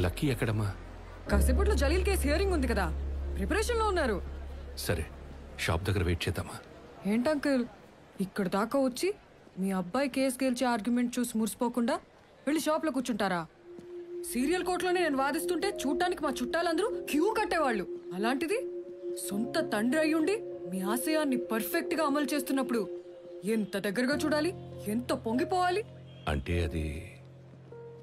Lucky ఎక్కడమ్మా? కాసేపట్లో Jaleel case hearing ఉంది కదా, ప్రిపరేషన్ లో ఉన్నారు. సరే, షాప్ దగ్గర వెయిట్ చేద్దామా? ఏంటంకుల్ ఇక్కడ దాకా వచ్చి మీ అబ్బాయి కేసు గెలిచే ఆర్గ్యుమెంట్ చూసి మురిసిపోకుండా వెళ్ళి షాప్ లో కూర్చుంటారా? సీరియల్ కోర్టులోనే నేను వాదిస్తుంటే చూడటానికి మా చుట్టాలందరూ క్యూ కట్టేవాళ్ళు. అలాంటిది సొంత తండ్రి అయ్యుండి మీ ఆశయాన్ని పర్ఫెక్ట్ గా అమలు చేస్తున్నప్పుడు ఎంత దగ్గరగా చూడాలి, ఎంత పొంగిపోవాలి. అంటే అది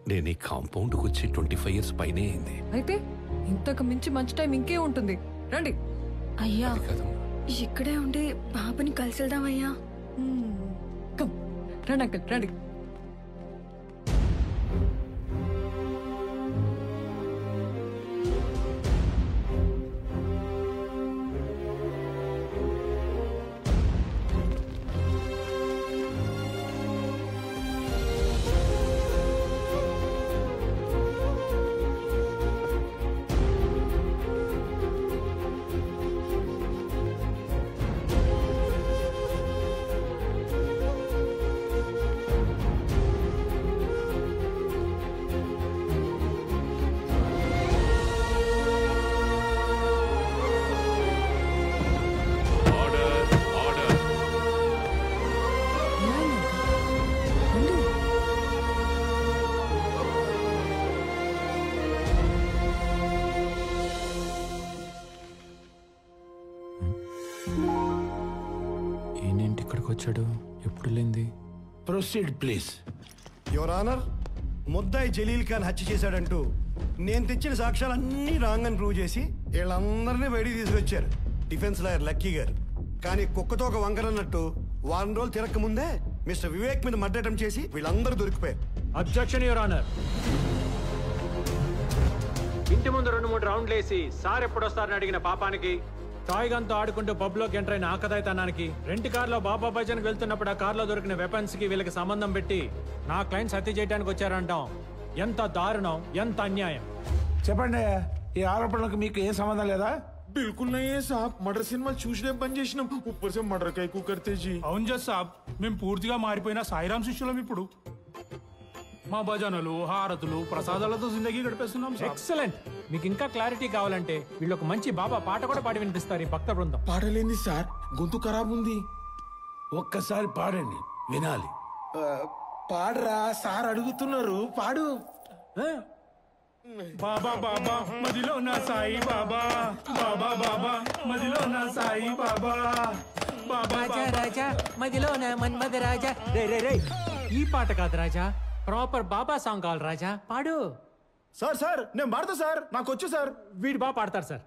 నేను ఈ కాంపౌండ్కి వచ్చి 25 years పైనే అయింది. అయితే ఇంతకు మించి మంచి టైం ఇంకే ఉంటుంది. రండి. అయ్యా ఇక్కడే ఉండి బాబుని కలిసి వెళ్దామయ్యా. రండి అంకుల్ రండి. ఏంటి ఇక్కడికి వచ్చాడు? ఎప్పుడు లేంది? Proceed please. యువర్ ఆనర్, ముద్దాయి జలీల్ ఖాన్ హత్య చేశాడంటూ నేను తెచ్చిన సాక్ష్యాలన్నీ రాంగ్ అని ప్రూవ్ చేసి వీళ్ళందరినీ బయటికి తీసుకొచ్చారు డిఫెన్స్ లాయర్ లక్కీ గారు. కానీ కుక్కతో ఒక వంకరన్నట్టు వారం రోజులు తిరక్క ముందే మిస్టర్ వివేక్ మీద మర్డర్ అటెంప్ట్ చేసి వీళ్ళందరూ దొరికిపోయారు. Objection your honour. ఇంటి ముందు 2-3 రౌండ్లు వేసి సార్ ఎప్పుడు వస్తారని అడిగిన పాపానికి, టాయ్ గన్తో ఆడుకుంటూ పబ్లోకి ఎంటర్ అయిన ఆకదాయితనానికి, రెంట్ కార్లో బాబా భజన్కి వెళ్తున్నప్పుడు ఆ కార్లో దొరికిన వెపన్స్ కి వీళ్ళకి సంబంధం పెట్టి నా క్లయింట్స్ హత్య చేయడానికి వచ్చారంటాం. ఎంత దారుణం, ఎంత అన్యాయం. చెప్పండి, ఈ ఆరోపణలకు మీకు ఏం సంబంధం లేదా? बिल्कुल नहीं है साहब. मर्डर सिनेमा చూసినే పని చేసినాం, ऊपर से मर्डर కైకు करते जी. అవును జస్ సాబ్, మేము పూర్తిగా మారిపోయిన సాయిరామ్ శిష్యులం. ఇప్పుడు మా భజనలు, హారతులు, ప్రసాదాలతో జిందగీ గడిపేస్తున్నాం. ఎక్సలెంట్. మీకు ఇంకా క్లారిటీ కావాలంటే వీళ్ళు ఒక మంచి బాబా పాట కూడా పాడి వినిపిస్తారు ఈ భక్త బృందం. పాడలేంది సార్, గొంతు ఖరాబ్ ఉంది. ఒక్కసారి పాడండి, వినాలి. పాడరా సార్ అడుగుతున్నారు, పాడు. బాబా బాబా మదిలో నా సాయి బాబా, బాబా బాబా మదిలో నా సాయి బాబా, బాబా రాజా మదిలో నా మన్మథ రాజా. రే రే రే, ఈ పాట కాదు రాజా, ప్రాపర్ బాబా సాంగ్ కావాలి రాజా, పాడు. సార్ సార్ నేను పాడతా సార్, నాకు వచ్చు సార్. వీడు బాగా పాడతారు సార్.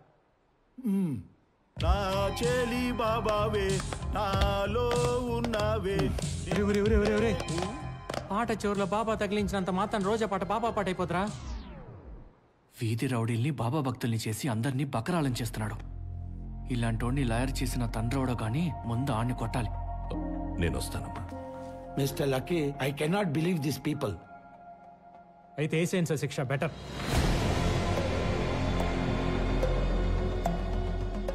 నా చెలి బాబావే నాలో ఉన్నావే. పాట చివరిలో బాబా తగిలించినంత మాత్రం రోజా పాట బాబా పాట అయిపోతురా? వీధి రౌడీల్ని బాబా భక్తుల్ని చేసి అందరినీ బకరాలం చేస్తున్నాడు. ఇలాంటోడిని లాయర్ చేసిన తండ్రోడో గాని ముందు ఆడిని కొట్టాలి. నేను వస్తానమ్మా. Mister lucky, I cannot believe this people. అయితే ఏసేన్ సార్ శిక్ష బెటర్.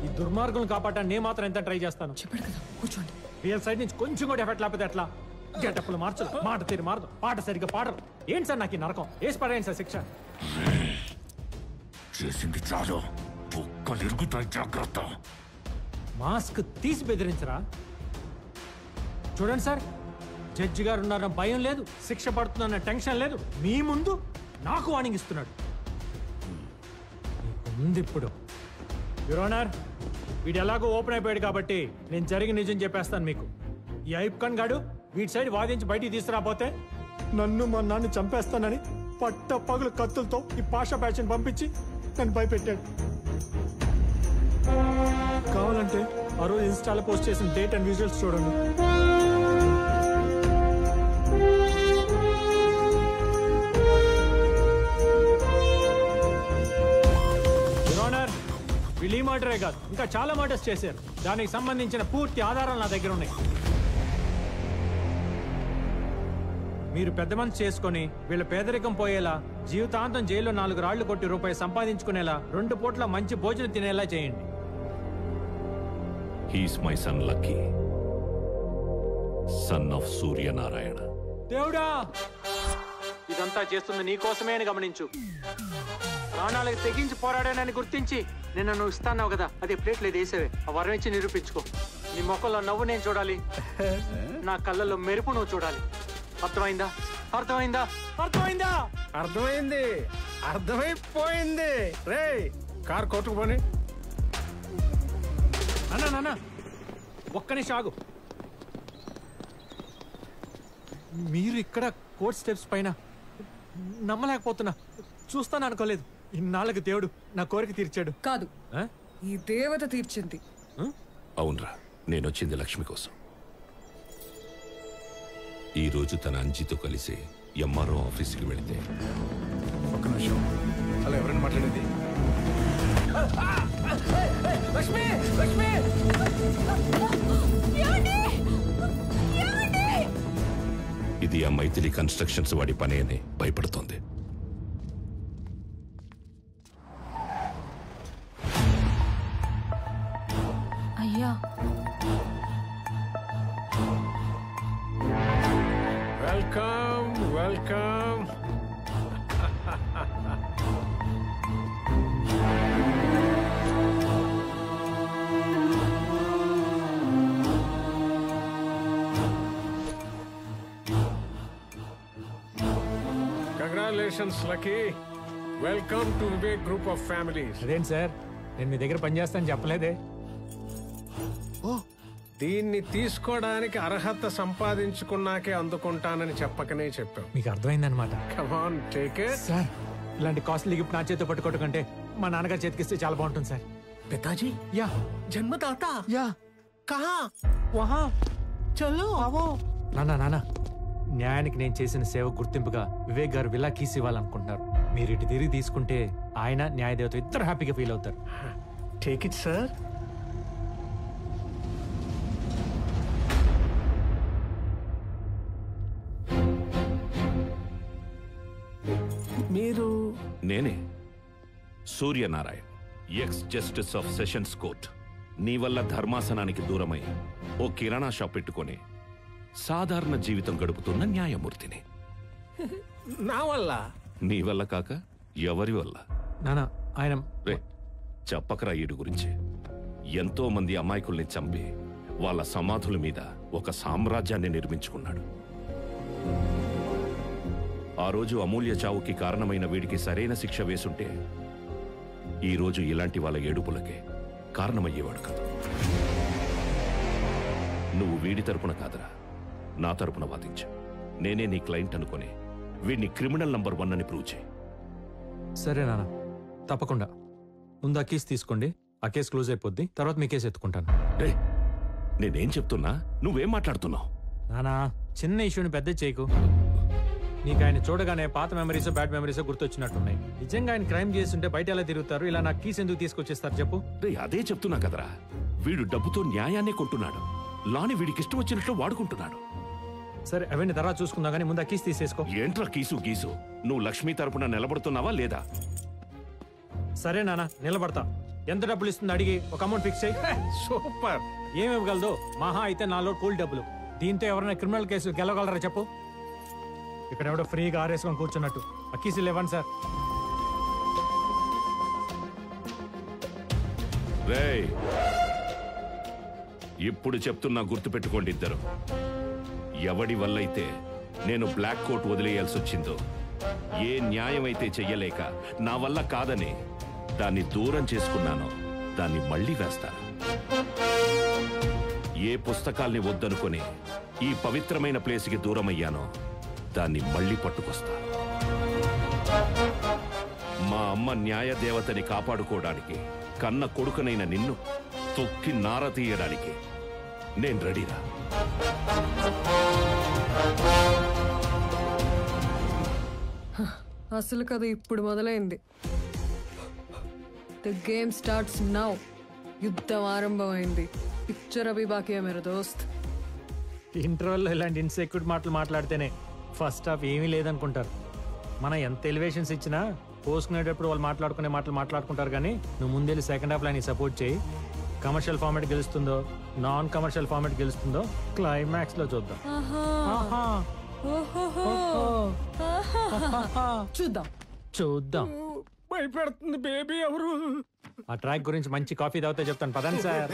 ఈ దుర్మార్గులను కాపాడటానికి నేను మాత్రం ఎంత ట్రై చేస్తాను. చెప్పాడు కదా, కూర్చోండి. రియల్ సైడ్ నుంచి కొంచెం కూడా ఎఫెక్ట్ లేకపోతే ఎట్లా? గెటప్పులు మార్చదు, మాట తీరు మారదు, పాట సరిగ్గా పాడరు. ఏంటి సార్ నాకు ఈ నరకం? వేసి పడేయండి సార్ శిక్ష. చేసింది చాలు, బుక్కలు ఇరుగుతాయి, జాగ్రత్త. మాస్క్ తీసి బెదిరించరా? చూడండి సార్, జడ్జి గారు ఉన్నారన్న భయం లేదు, శిక్ష పడుతుందన్న టెన్షన్ లేదు. మీ ముందు నాకు వార్నింగ్ ఇస్తున్నాడు. ఉంది ఇప్పుడు. యువర్ ఆనర్, వీడు ఎలాగో ఓపెన్ అయిపోయాడు కాబట్టి నేను జరిగి నిజం చెప్పేస్తాను మీకు. ఈ ఐబ్ ఖాన్ గాడు వీటి సైడ్ వాదించి బయటికి తీసుకురాపోతే నన్ను మా నాన్న చంపేస్తానని పట్ట పగులు కత్తులతో ఈ పాషా బ్యాచ్ని పంపించి నన్ను భయపెట్టాడు. కావాలంటే ఆ రోజు ఇన్స్టాలో పోస్ట్ చేసిన డేట్ అండ్ విజువల్స్ చూడండి. వీళ్ళు ఈ మర్డరే కాదు, ఇంకా చాలా మర్డర్స్ చేశారు. దానికి సంబంధించిన పూర్తి ఆధారాలు నా దగ్గర ఉన్నాయి. మీరు పెద్ద మనసు చేసుకుని వీళ్ళ పేదరికం పోయేలా, జీవితాంతం జైల్లో 4 రాళ్లు కొట్టి రూపాయి సంపాదించుకునేలా, 2 పూట్ల మంచి భోజనం తినేలా చేయండి. He's my son lucky, son of Suryanarayana. దేవుడా, ఇదంతా చేస్తుంది నీ కోసమే అని గమనించు. ప్రాణాలకు తెగించి పోరాడానని గుర్తించి నిన్న నువ్వు ఇస్తాన్నావు కదా అదే ప్లేట్లు వేసేవే ఆ వరం ఇచ్చి నిరూపించుకో. నీ మొక్కల్లో నవ్వు నేను చూడాలి, నా కళ్ళల్లో మెరుపు నువ్వు చూడాలి. అర్థమైందా? అర్థమైందా? అర్థమైందా? అర్థమైంది, అర్థమైపోయింది. రే కార్ కొట్టుకుపోని. అన్నా నాన్న ఒక్క నిమిషం ఆగు. మీరు ఇక్కడ కోర్ట్ స్టెప్స్ పైన నమ్మలేకపోతున్నా. చూస్తాను అనుకోలేదు. ఇన్నాళ్ళకి దేవుడు నా కోరిక తీర్చాడు. కాదు, ఈ దేవత తీర్చింది. అవునరా, నేనొచ్చింది లక్ష్మి కోసం. ఈ రోజు తన అంజితో కలిసి ఎంఆర్ఓ ఆఫీస్కి వెళితే ఒక్క నిమిషం, అలా ఎవరైనా మాట్లాడేది? లక్ష్మి, లక్ష్మి! ఇది ఆ మైథిలి కన్స్ట్రక్షన్స్ వాడి పని అని భయపడుతోంది. అయ్యా, welcome welcome. Congratulations lucky. Welcome to Vivek group of families. అదేంటి సార్, నేను మీ దగ్గర పనిచేస్తాను చెప్పలేదే. దీన్ని తీసుకోవడానికి అర్హత సంపాదించుకున్నాకే అందుకుంటానని చెప్పకనే చెప్పావు. మీకు అర్థమైందనమాట. Come on, take it. Sir, ఇలాంటి కాస్ట్లీ గిఫ్ట్ నా చేతితో పట్టుకోవటం కంటే మా నాన్నగారు చేతికిస్తే చాలా బాగుంటుంది సార్. పితాజీ యా జన్మదాత యా కహా వహా చలో అవో. నాన్న న్యాయానికి నేను చేసిన సేవ గుర్తింపుగా వివేక్ గారు విలా కీస్ ఇవ్వాలనుకుంటున్నారు. మీరు ఇటు తిరిగి తీసుకుంటే ఆయన న్యాయదేవత ఇద్దరు హ్యాపీగా ఫీల్ అవుతారు. Take it sir. మీరు? నేనే Suryanarayan, X justice of sessions court. నీ వల్ల ధర్మాసనానికి దూరమై ఓ కిరాణా షాప్ పెట్టుకొని సాధారణ జీవితం గడుపుతున్న న్యాయమూర్తిని. నా వల్ల? నీ వల్ల కాక ఎవరి వల్ల? నానా ఆయన రే చెప్పకరా ఈడు గురించి. ఎంతో మంది అమాయకుల్ని చంపి వాళ్ళ సమాధుల మీద ఒక సామ్రాజ్యాన్ని నిర్మించుకున్నాడు. ఆ రోజు అమూల్య చావుకి కారణమైన వీడికి సరైన శిక్ష వేసుంటే ఈ రోజు ఇలాంటి వాళ్ళ ఏడుపులకే కారణమయ్యేవాడు కాదు. నువ్వు వీడి తరపున కాదరా, నా తరపున వాదించు. నేనే నీ క్లయింట్ అనుకుని వీడిని క్రిమినల్ నంబర్ 1 అని ప్రూవ్ చేయి. సరే నాన్న, తప్పకుండా. ముందు ఆ కేసు తీసుకోండి, ఆ కేసు క్లోజ్ అయిపోద్ది. తర్వాత మీ కేసు ఎత్తుకుంటాను. రే నేనేం చెప్తున్నా, నువ్వేం మాట్లాడుతున్నావు? నానా, చిన్న ఇష్యూని పెద్ద చేయకు. నీకు ఆయన చూడగానే పాత మెమరీస్ బ్యాడ్ మెమరీస్ గుర్తొచ్చినట్టున్నాయి. నిజంగా ఆయన క్రైమ్ చేస్తుంటే బయట ఎలా తిరుగుతారు? ఇలా నాకు కీస్ ఎందుకు తీసుకొచ్చేస్తారు చెప్పు? అదే చెప్తున్నా కదరా, వీడు డబ్బుతో న్యాయాన్నే కొంటున్నాడు. లాని వీడికి ఇష్టం వచ్చినట్లు వాడుకుంటున్నాడు. సరే అవన్నీ తర్వాత చూసుకుందా కానీ ముందు ఆ కీస్ తీసేసుకో. ఏంట్రా కీసు గీసు? నువ్వు లక్ష్మి తరపున నిలబడుతున్నావా లేదా? సరే నాన్న, నిలబడతా. ఎంత డబ్బులు ఇస్తుంది అడిగి ఒక అమౌంట్ ఫిక్స్ అయ్యి. సూపర్. ఏమివ్వగలదు? మహా అయితే 4 కూల్ డబ్బులు. దీంతో ఎవరైనా క్రిమినల్ కేసు గెలవగలరా చెప్పు? ఇక్కడ ఎవడో ఫ్రీగా ఆరేసుకొని కూర్చున్నట్టు. ఆ కీసులు ఇవ్వండి సార్. రేయ్ ఇప్పుడు చెప్తున్నా, గుర్తుపెట్టుకోండి ఇద్దరు. ఎవడి వల్లైతే నేను బ్లాక్ కోట్ వదిలేయాల్సి వచ్చిందో, ఏ న్యాయం అయితే చెయ్యలేక నా వల్ల కాదని దాన్ని దూరం చేసుకున్నానో దాన్ని మళ్ళీ వేస్తాను. ఏ పుస్తకాల్ని వద్దనుకొని ఈ పవిత్రమైన ప్లేస్కి దూరమయ్యానో దాన్ని మళ్ళీ పట్టుకొస్తా. మా అమ్మ న్యాయ దేవతని కాపాడుకోవడానికి కన్న కొడుకునైన నిన్ను తొక్కి నార తీయడానికి నేను రెడీరా. అసలు కథ ఇప్పుడు మొదలైంది. The game starts now. యుద్ధం ఆరంభమైంది. పిక్చర్ అభి బాకీ మేరా దోస్త్. ఇంటర్వెల్లో ఇలాంటి ఇన్సెక్యూర్ మాటలు మాట్లాడితేనే ఫస్ట్ హాఫ్ ఏమీ లేదనుకుంటారు. మనం ఎంత ఎలివేషన్స్ ఇచ్చినా పోసుకునేటప్పుడు వాళ్ళు మాట్లాడుకునే మాటలు మాట్లాడుకుంటారు. కానీ నువ్వు ముందెళ్ళి సెకండ్ హాఫ్ లైన్ సపోర్ట్ చేయి. కమర్షియల్ ఫార్మాట్ గెలుస్తుందో నాన్ కమర్షియల్ ఫార్మాట్ గెలుస్తుందో క్లైమాక్స్ లో చూద్దాం. చూద్దాం. చూద్దాం. భయపెడుతుంది బేబీ ఎవరు? ఆ ట్రాక్ గురించి మంచి కాఫీ తాగితే చెప్తాను పదండి సార్.